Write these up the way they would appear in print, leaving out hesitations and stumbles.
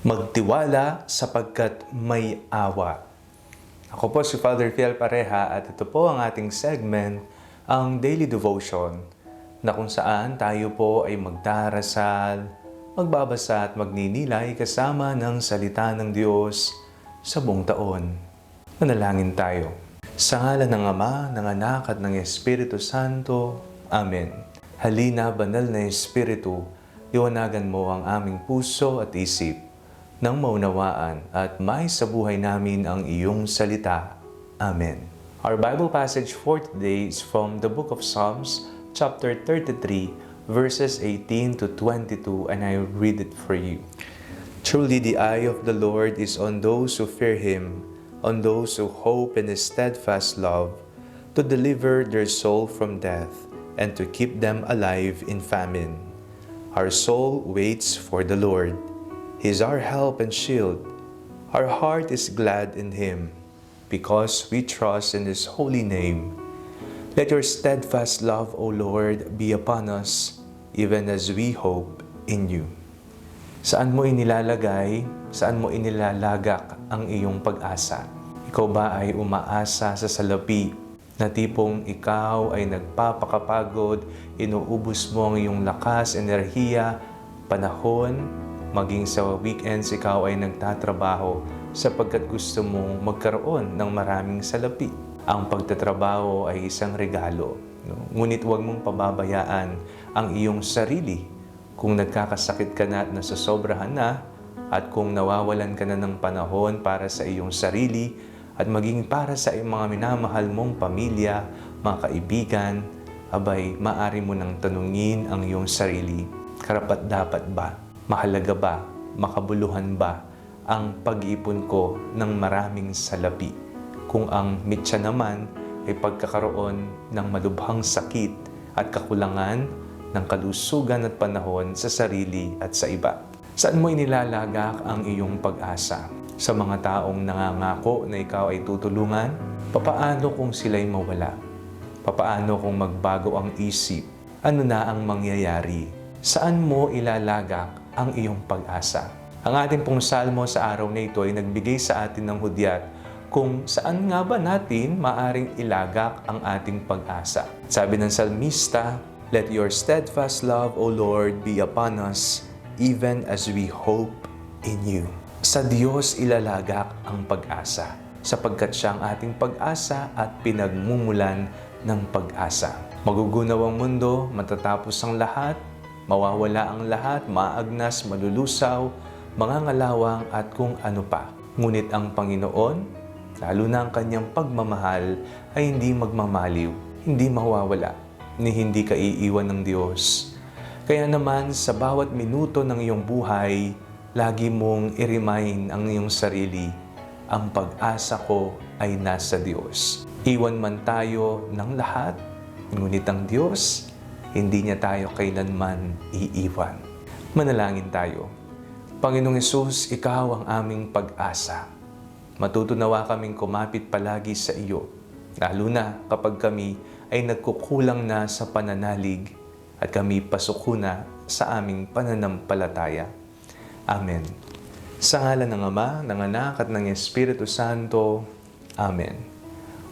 Magtiwala sapagkat may awa. Ako po si Father Fiel Pareha at ito po ang ating segment, ang Daily Devotion, na kung saan tayo po ay magdarasal, magbabasa at magninilay kasama ng salita ng Diyos sa buong taon. Manalangin tayo. Sa ngalan ng Ama, ng Anak at ng Espiritu Santo. Amen. Halina, banal na Espiritu, liwanagan mo ang aming puso at isip nang maunawaan at may sa buhay namin ang iyong salita. Amen. Our Bible passage for today is from the book of Psalms, chapter 33, verses 18 to 22, and I read it for you. Truly the eye of the Lord is on those who fear Him, on those who hope in His steadfast love, to deliver their soul from death, and to keep them alive in famine. Our soul waits for the Lord. He is our help and shield. Our heart is glad in Him, because we trust in His holy name. Let your steadfast love, O Lord, be upon us, even as we hope in You. Saan mo inilalagay, saan mo inilalagak ang iyong pag-asa? Ikaw ba ay umaasa sa salapi na tipong ikaw ay nagpapakapagod, inuubos mo ang iyong lakas, enerhiya, panahon, maging sa weekends ikaw ay nagtatrabaho sapagkat gusto mong magkaroon ng maraming salapi. Ang pagtatrabaho ay isang regalo. Ngunit huwag mong pababayaan ang iyong sarili. Kung nagkakasakit ka na at nasasobrahan na, at kung nawawalan ka na ng panahon para sa iyong sarili, at maging para sa iyong mga minamahal mong pamilya, mga kaibigan, abay, maaari mo nang tanungin ang iyong sarili. Karapat-dapat ba? Mahalaga ba, makabuluhan ba ang pag-iipon ko ng maraming salapi? Kung ang mitya naman ay pagkakaroon ng malubhang sakit at kakulangan ng kalusugan at panahon sa sarili at sa iba. Saan mo inilalagak ang iyong pag-asa? Sa mga taong nangangako na ikaw ay tutulungan? Papaano kung sila'y mawala? Papaano kung magbago ang isip? Ano na ang mangyayari? Saan mo ilalagak ang iyong pag-asa? Ang ating pong salmo sa araw na ito ay nagbigay sa atin ng hudyat kung saan nga ba natin maaring ilagak ang ating pag-asa. Sabi ng salmista, "Let your steadfast love, O Lord, be upon us, even as we hope in You." Sa Diyos ilalagak ang pag-asa, sapagkat Siya ang ating pag-asa at pinagmumulan ng pag-asa. Magugunaw ang mundo, matatapos ang lahat, mawawala ang lahat, maagnas, malulusaw, mangangalawang at kung ano pa. Ngunit ang Panginoon, lalo na ang Kanyang pagmamahal, ay hindi magmamaliw, hindi mawawala, ni hindi ka iiwan ng Diyos. Kaya naman sa bawat minuto ng iyong buhay, lagi mong i-remind ang iyong sarili, ang pag-asa ko ay nasa Diyos. Iwan man tayo ng lahat, ngunit ang Diyos, hindi niya tayo kailanman iiwan. Manalangin tayo. Panginoong Hesus, Ikaw ang aming pag-asa. Matutunawa kaming kumapit palagi sa iyo, lalo na kapag kami ay nagkukulang na sa pananalig at kami pasuko na sa aming pananampalataya. Amen. Sa ngalan ng Ama, ng Anak at ng Espiritu Santo. Amen.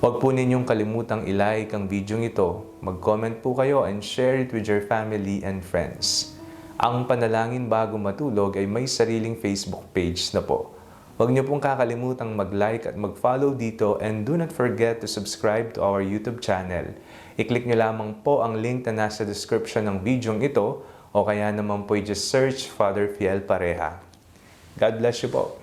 Huwag po ninyong kalimutang i-like ang video ito. Mag-comment po kayo and share it with your family and friends. Ang Panalangin Bago Matulog ay may sariling Facebook page na po. Huwag niyo pong kakalimutang mag-like at mag-follow dito, and do not forget to subscribe to our YouTube channel. I-click niyo lamang po ang link na nasa description ng video ito, o kaya naman po i-just search Father Fiel Pareha. God bless you po.